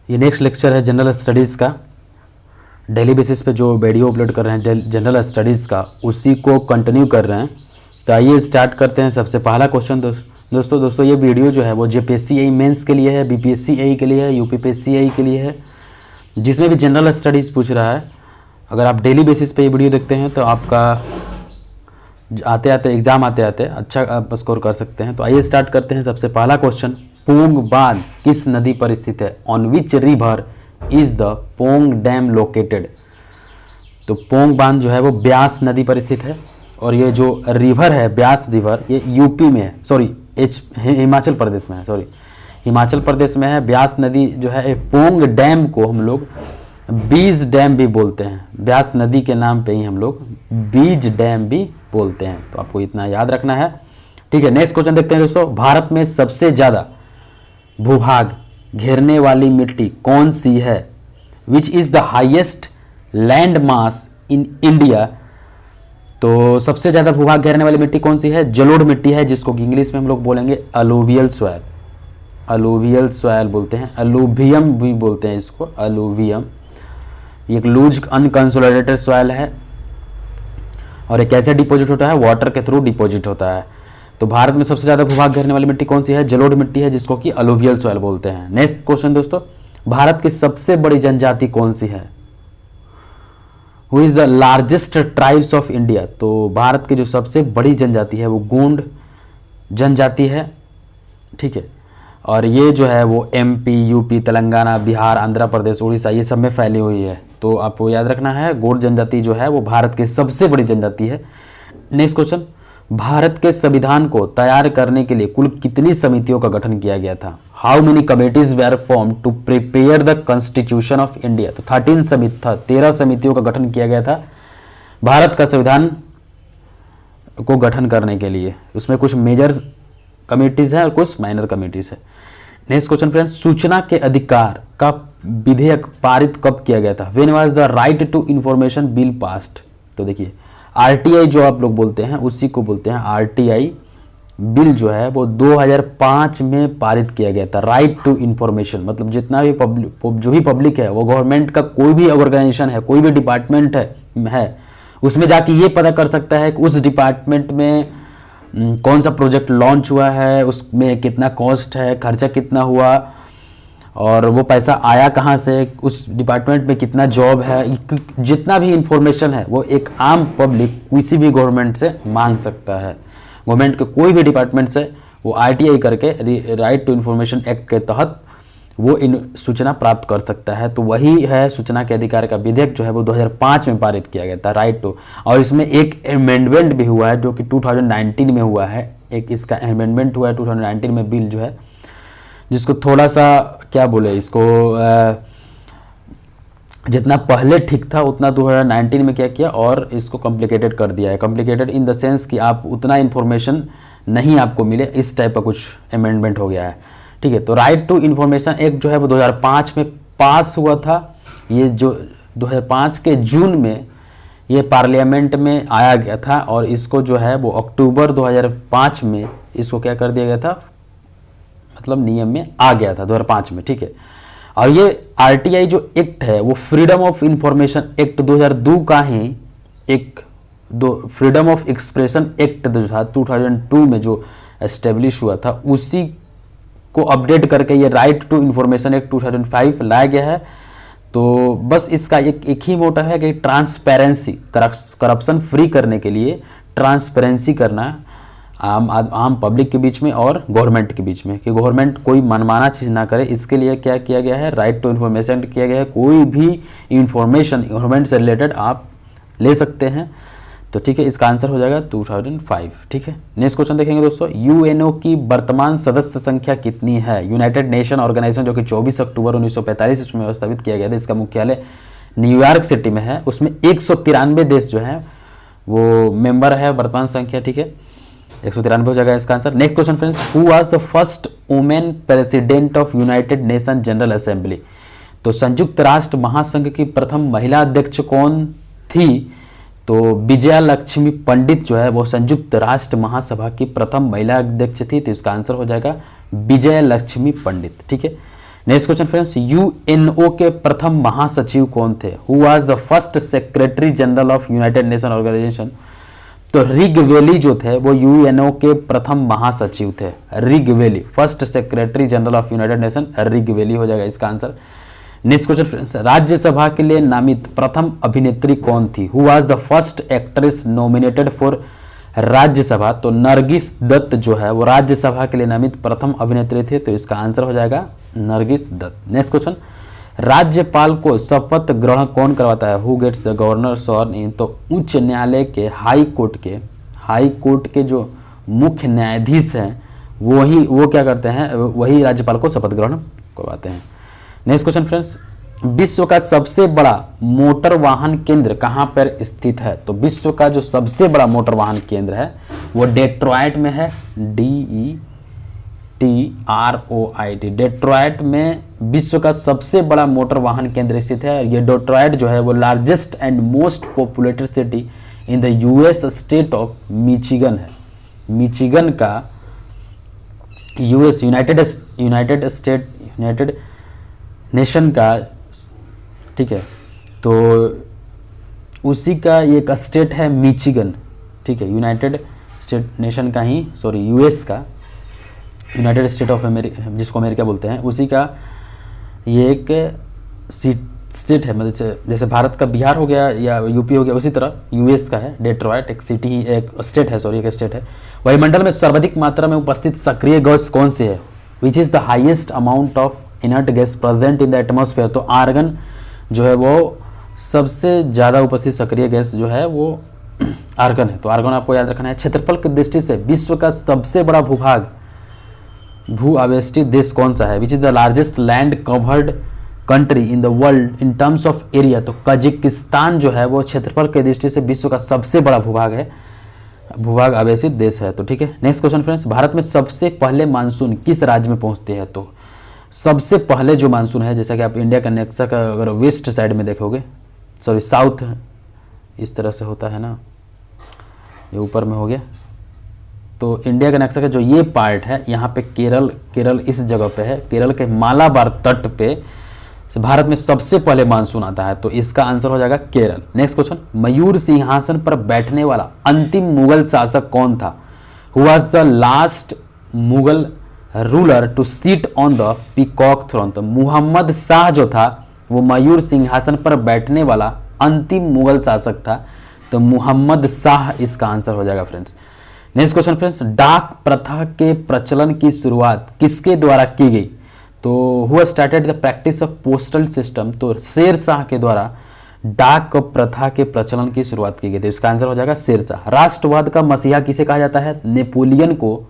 ये next lecture है general studies का। डेली बेसिस पे जो वीडियो अपलोड कर रहे हैं जनरल स्टडीज़ का, उसी को कंटिन्यू कर रहे हैं। तो आइए स्टार्ट करते हैं। सबसे पहला क्वेश्चन दोस्तों ये वीडियो जो है वो जेपीएससी मेंस के लिए है, बीपीएससी के लिए है, यूपीपीएससी के लिए है, जिसमें भी जनरल स्टडीज़ पूछ रहा है। अगर आप डेली बेसिस पे ये वीडियो देखते हैं तो आपका एग्ज़ाम आते आते अच्छा आप स्कोर कर सकते हैं। तो आइए स्टार्ट करते हैं। सबसे पहला क्वेश्चन, पोंग बांध किस नदी पर स्थित है? On which river is the Pong dam located? तो पोंग बांध जो है वो ब्यास नदी पर स्थित है, और ये जो रिवर है ब्यास रिवर, ये यूपी में है, हिमाचल प्रदेश में है, हिमाचल प्रदेश में है। ब्यास नदी जो है, पोंग डैम को हम लोग बीज डैम भी बोलते हैं। ब्यास नदी के नाम पे ही हम लोग बीज डैम भी बोलते हैं। तो आपको इतना याद रखना है, ठीक है। नेक्स्ट क्वेश्चन देखते हैं दोस्तों। भारत में सबसे ज़्यादा भूभाग घेरने वाली मिट्टी कौन सी है? Which is the highest land mass in India? तो सबसे ज़्यादा भूभाग घेरने वाली मिट्टी कौन सी है? जलोढ़ मिट्टी है, जिसको कि इंग्लिश में हम लोग बोलेंगे अलूवियल सॉयल। अलूवियल सॉयल बोलते हैं, अलूवियम भी बोलते हैं इसको, अलूवियम। एक लूज अनकंसोलिडेटेड सॉयल है, और एक कैसे डिपॉजिट होता है? वाटर के थ्रू डिपॉजिट होता है। तो भारत में सबसे ज़्यादा भूभाग घेरने वाली मिट्टी कौन सी है? जलोढ़ मिट्टी है, जिसको कि अलूवियल सॉयल बोलते हैं। नेक्स्ट क्वेश्चन दोस्तों, भारत की सबसे बड़ी जनजाति कौन सी है? Who is the largest tribes of India? तो भारत की जो सबसे बड़ी जनजाति है वो गोंड जनजाति है, ठीक है। और ये जो है वो एमपी, यूपी, तेलंगाना, बिहार, आंध्र प्रदेश, उड़ीसा, ये सब में फैली हुई है। तो आपको याद रखना है, गोंड जनजाति जो है वो भारत की सबसे बड़ी जनजाति है। नेक्स्ट क्वेश्चन, भारत के संविधान को तैयार करने के लिए कुल कितनी समितियों का गठन किया गया था? How many committees were form to prepare the constitution of India? तो 13 समितियों का गठन किया गया था भारत का संविधान को गठन करने के लिए। उसमें कुछ मेजर कमिटीज हैं और कुछ माइनर कमिटीज है। नेक्स्ट क्वेश्चन फ्रेंड्स, सूचना के अधिकार का विधेयक पारित कब किया गया था? When was the right to information bill passed? तो देखिए, आरटीआई जो आप लोग बोलते हैं उसी को बोलते हैं आरटीआई बिल, जो है वो 2005 में पारित किया गया था। राइट टू इंफॉर्मेशन मतलब जितना भी पब्लिक है, वो गवर्नमेंट का कोई भी ऑर्गेनाइजेशन है, कोई भी डिपार्टमेंट है, उसमें जाके ये पता कर सकता है कि उस डिपार्टमेंट में कौन सा प्रोजेक्ट लॉन्च हुआ है, उसमें कितना कॉस्ट है, खर्चा कितना हुआ, और वो पैसा आया कहाँ से, उस डिपार्टमेंट में कितना जॉब है, जितना भी इंफॉर्मेशन है वो एक आम पब्लिक किसी भी गवर्नमेंट से मांग सकता है। गवर्नमेंट के कोई भी डिपार्टमेंट से वो आरटीआई करके, राइट टू इंफॉर्मेशन एक्ट के तहत, वो सूचना प्राप्त कर सकता है। तो वही है सूचना के अधिकार का विधेयक, जो है वो 2005 में पारित किया गया था, राइट टू। और इसमें एक अमेंडमेंट भी हुआ है जो कि 2019 में हुआ है। एक इसका अमेंडमेंट हुआ है 2019 में, बिल जो है, जिसको थोड़ा सा क्या बोले इसको, जितना पहले ठीक था उतना 2019 में क्या किया, और इसको कॉम्प्लिकेटेड कर दिया है। कॉम्प्लिकेटेड इन द सेंस कि आप उतना इन्फॉर्मेशन नहीं आपको मिले, इस टाइप का कुछ अमेंडमेंट हो गया है, ठीक है। तो राइट टू इन्फॉर्मेशन एक्ट जो है वो 2005 में पास हुआ था। ये जो 2005 के जून में ये पार्लियामेंट में आया गया था, और इसको जो है वो अक्टूबर 2005 में इसको क्या कर दिया गया था, मतलब नियम में आ गया था 2005 में, ठीक है। और ये आरटीआई जो एक्ट है वो फ्रीडम ऑफ इंफॉर्मेशन एक्ट 2002 का ही एक फ्रीडम ऑफ एक्सप्रेशन एक्ट जो था 2002 में जो एस्टेब्लिश हुआ था, उसी को अपडेट करके ये राइट टू इंफॉर्मेशन एक्ट 2005 लाया गया है। तो बस इसका एक ही मोटिव है कि ट्रांसपेरेंसी, करप्शन फ्री करने के लिए ट्रांसपेरेंसी करना आम पब्लिक के बीच में और गवर्नमेंट के बीच में, कि गवर्नमेंट कोई मनमाना चीज़ ना करे। इसके लिए क्या किया गया है, राइट टू इन्फॉर्मेशन किया गया है। कोई भी इंफॉर्मेशन गवर्नमेंट से रिलेटेड आप ले सकते हैं। तो ठीक है, इसका आंसर हो जाएगा 2005, ठीक है। नेक्स्ट क्वेश्चन देखेंगे दोस्तों, यूएनओ की वर्तमान सदस्य संख्या कितनी है? यूनाइटेड नेशन ऑर्गेनाइजेशन, जो कि 24 अक्टूबर 1945 इसमें व्यवस्थापित किया गया था, इसका मुख्यालय न्यूयॉर्क सिटी में है। उसमें 193 देश जो हैं वो मेंबर है, वर्तमान संख्या, ठीक है, 193 हो जाएगा इसका answer. Next question friends, who was the first women president of United nation general assembly? तो संयुक्त राष्ट्र महासंघ की प्रथम महिला अध्यक्ष कौन थी? तो विजया लक्ष्मी पंडित जो है वो संयुक्त राष्ट्र महासभा की प्रथम महिला अध्यक्ष थी। तो इसका आंसर हो जाएगा विजय लक्ष्मी पंडित, ठीक है। नेक्स्ट क्वेश्चन फ्रेंड्स, यूएनओ के प्रथम महासचिव कौन थे? Who was the first secretary general of United Nation Organization? तो रिगवेली जो थे वो यूएनओ के प्रथम महासचिव थे। Trygve Lie, first secretary general of United Nation Trygve Lie हो जाएगा इसका answer. Next question friends, Rajya Sabha के लिए नामित प्रथम अभिनेत्री कौन थी? Who was the first actress nominated for Rajya Sabha? तो नरगिस दत्त जो है वो राज्यसभा के लिए नामित प्रथम अभिनेत्री थे, तो इसका आंसर हो जाएगा नरगिस दत्त। नेक्स्ट क्वेश्चन, राज्यपाल को शपथ ग्रहण कौन करवाता है? हु गेट्स द गवर्नर स्वर्न इन? तो उच्च न्यायालय के हाई कोर्ट के जो मुख्य न्यायाधीश हैं वो क्या करते हैं, वही राज्यपाल को शपथ ग्रहण करवाते हैं। नेक्स्ट क्वेश्चन फ्रेंड्स, विश्व का सबसे बड़ा मोटर वाहन केंद्र कहाँ पर स्थित है? तो विश्व का जो सबसे बड़ा मोटर वाहन केंद्र है वो डेट्रॉयट में है। DETROIT, डेट्रॉयट में विश्व का सबसे बड़ा मोटर वाहन केंद्र स्थित है। ये डेट्रॉयट जो है वो largest and most populated city in the US state of Michigan है। मिचिगन का यूएस यूनाइटेड नेशन का, ठीक है, तो उसी का एक स्टेट है मिचिगन, ठीक है, यूनाइटेड स्टेट नेशन का ही, सॉरी यूएस का, यूनाइटेड स्टेट ऑफ अमेरिका जिसको अमेरिका बोलते हैं, उसी का ये एक स्टेट है। मतलब जैसे भारत का बिहार हो गया या यूपी हो गया, उसी तरह यूएस का है डेट्रॉयट, एक सिटी, एक स्टेट है, सॉरी एक स्टेट है। वायुमंडल में सर्वाधिक मात्रा में उपस्थित सक्रिय गैस कौन सी है? Which is the highest amount of inert gas present in the atmosphere? तो आर्गन जो है वो सबसे ज़्यादा उपस्थित सक्रिय गैस जो है वो आर्गन है, तो आर्गन आपको याद रखना है। क्षेत्रफल की दृष्टि से विश्व का सबसे बड़ा भू आवेष्टित देश कौन सा है? Which is the largest land covered country in the world in terms of area? तो कजाकिस्तान जो है वो क्षेत्रफल की दृष्टि से विश्व का सबसे बड़ा भूभाग आवेशित देश है। तो ठीक है। नेक्स्ट क्वेश्चन फ्रेंड्स, भारत में सबसे पहले मानसून किस राज्य में पहुंचते हैं? तो सबसे पहले जो मानसून है, जैसा कि आप इंडिया का नेक्सा का अगर वेस्ट साइड में देखोगे, सॉरी साउथ इस तरह से होता है ना, ये ऊपर में हो गया, तो इंडिया का नक्शा का जो ये पार्ट है यहाँ पे केरल इस जगह पे है, केरल के मालाबार तट पे भारत में सबसे पहले मानसून आता है, तो इसका आंसर हो जाएगा केरल। नेक्स्ट क्वेश्चन, मयूर सिंहासन पर बैठने वाला अंतिम मुगल शासक कौन था? Who was the last Mughal ruler to seat on the peacock throne? तो मुहम्मद शाह जो था वो मयूर सिंहासन पर बैठने वाला अंतिम मुगल शासक था, तो मुहम्मद शाह इसका आंसर हो जाएगा फ्रेंड्स। नेक्स्ट क्वेश्चन फ्रेंड्स, डाक प्रथा के प्रचलन की शुरुआत किसके द्वारा की गई? तो who started the practice of postal system? तो शेर शाह के द्वारा डाक प्रथा के प्रचलन की शुरुआत की गई थी, इसका आंसर हो जाएगा शेर शाह। राष्ट्रवाद का मसीहा किसे कहा जाता है? नेपोलियन को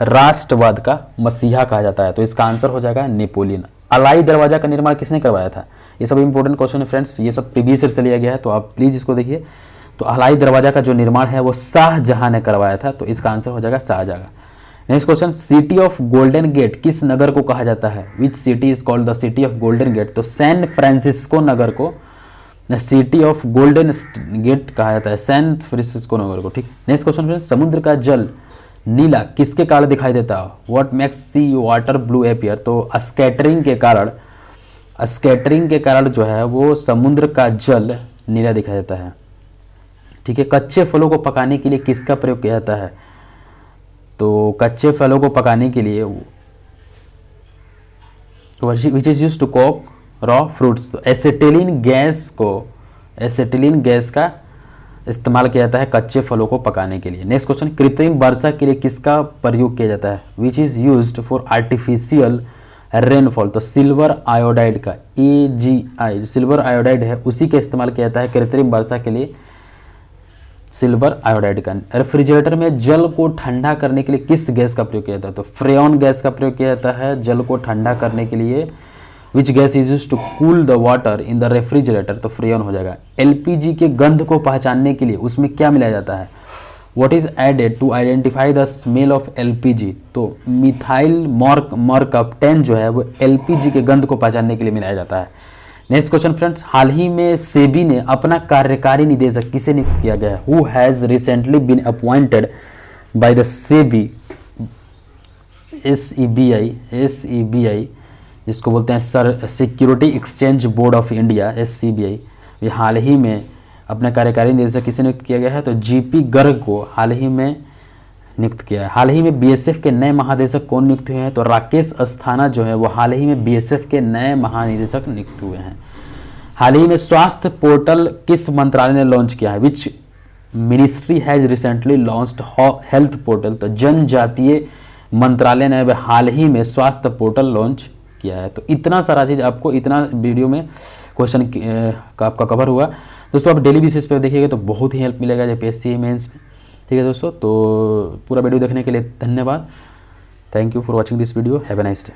राष्ट्रवाद का मसीहा कहा जाता है, तो इसका आंसर हो जाएगा नेपोलियन। अलाई दरवाजा का निर्माण किसने करवाया था? ये सब इंपॉर्टेंट क्वेश्चन है फ्रेंड्स, ये सब प्रीवियस ईयर से लिया गया है, तो आप प्लीज इसको देखिए। तो अलाई दरवाजा का जो निर्माण है वो शाहजहां ने करवाया था, तो इसका आंसर हो जाएगा Shahjahan. Next question, city of golden gate किस नगर को कहा जाता है? Which city is called the city of golden gate? तो सैन फ्रांसिस्को नगर को सिटी ऑफ गोल्डन गेट कहा जाता है, सैन फ्रांसिस्को नगर को, ठीक। नेक्स्ट क्वेश्चन फ्रेंड्स, समुद्र का जल नीला किसके कारण दिखाई देता है? What makes sea water blue appear? तो स्कैटरिंग के कारण जो है वो समुद्र का जल नीला दिखाई देता है, ठीक है। कच्चे फलों को पकाने के लिए किसका प्रयोग किया जाता है? तो कच्चे फलों को पकाने के लिए which is used to cook raw fruits? तो एसिटिलीन गैस का इस्तेमाल किया जाता है कच्चे फलों को पकाने के लिए। नेक्स्ट क्वेश्चन, कृत्रिम वर्षा के लिए किसका प्रयोग किया जाता है? विच is used for artificial rainfall? तो सिल्वर आयोडाइड का AgI, सिल्वर आयोडाइड है उसी का इस्तेमाल किया जाता है कृत्रिम वर्षा के लिए, सिल्वर आयोडाइड का। रेफ्रिजरेटर में जल को ठंडा करने के लिए किस गैस का प्रयोग किया जाता है? तो फ्रेऑन गैस का प्रयोग किया जाता है जल को ठंडा करने के लिए। Which gas is used to cool the water in the refrigerator? तो फ्रेऑन हो जाएगा। LPG के गंध को पहचानने के लिए उसमें क्या मिलाया जाता है? What is added to identify the smell of LPG? तो मिथाइल मरकप्टेन जो है वो LPG के गंध को पहचानने के लिए मिलाया जाता है। नेक्स्ट क्वेश्चन फ्रेंड्स, हाल ही में सेबी ने अपना कार्यकारी निदेशक किसे नियुक्त किया गया है? Who has recently been appointed by the SEBI SEBI जिसको बोलते हैं sir security exchange board of India SCBI, ये हाल ही में अपने कार्यकारी निदेशक किसे नियुक्त किया गया है, तो GP गर्ग को हाल ही में नियुक्त किया है। हाल ही में BSF के नए महानिदेशक कौन नियुक्त हुए हैं, तो राकेश अस्थाना जो है वो हाल ही में BSF के नए महानिदेशक नियुक्त हुए हैं। हाल ही में स्वास्थ्य पोर्टल किस मंत्रालय ने लॉन्च किया है, which ministry has recently launched health portal, तो जनजातीय मंत्रालय ने हाल ही में स्वास्थ्य पोर्टल लॉन्च किया है। तो इतना सारा चीज़ आपको इतना वीडियो में क्वेश्चन का आपका कवर हुआ दोस्तों। आप डेली बेसिस पे देखिएगा तो बहुत ही हेल्प मिलेगा JPSC मेंस में, ठीक है दोस्तों। तो पूरा वीडियो देखने के लिए धन्यवाद। Thank you for watching this video. Have a nice day.